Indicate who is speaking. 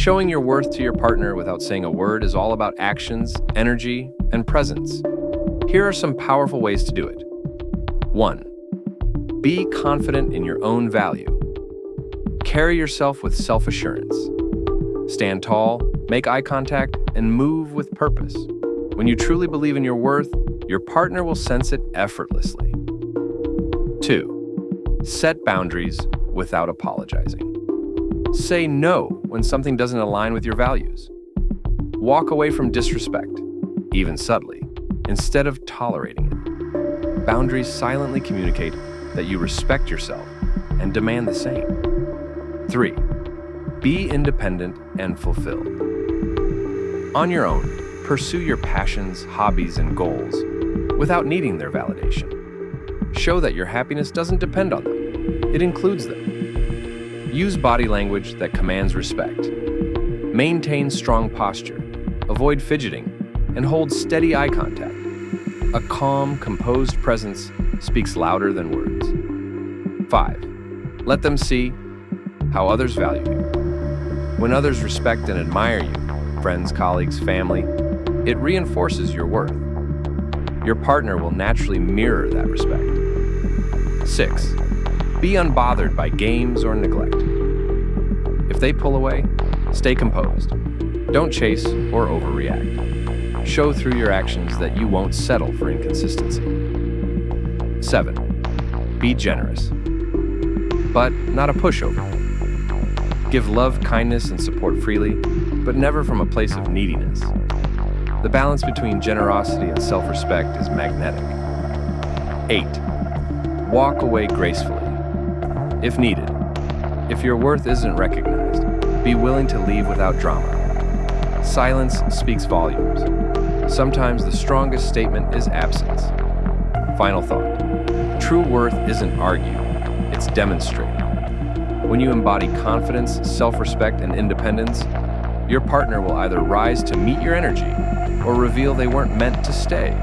Speaker 1: Showing your worth to your partner without saying a word is all about actions, energy, and presence. Here are some powerful ways to do it. 1. Be confident in your own value. Carry yourself with self-assurance. Stand tall, make eye contact, and move with purpose. When you truly believe in your worth, your partner will sense it effortlessly. 2. Set boundaries without apologizing. Say no when something doesn't align with your values. Walk away from disrespect, even subtly, instead of tolerating it. Boundaries silently communicate that you respect yourself and demand the same. 3. Be independent and fulfilled. On your own, pursue your passions, hobbies, and goals without needing their validation. Show that your happiness doesn't depend on them, it includes them. Use body language that commands respect. Maintain strong posture, avoid fidgeting, and hold steady eye contact. A calm, composed presence speaks louder than words. 5. Let them see how others value you. When others respect and admire you, friends, colleagues, family, it reinforces your worth. Your partner will naturally mirror that respect. 6. Be unbothered by games or neglect. If they pull away, stay composed. Don't chase or overreact. Show through your actions that you won't settle for inconsistency. 7. Be generous, but not a pushover. Give love, kindness, and support freely, but never from a place of neediness. The balance between generosity and self-respect is magnetic. 8. Walk away gracefully. If needed, if your worth isn't recognized, be willing to leave without drama. Silence speaks volumes. Sometimes the strongest statement is absence. Final thought. True worth isn't argued, it's demonstrated. When you embody confidence, self-respect, and independence, your partner will either rise to meet your energy or reveal they weren't meant to stay.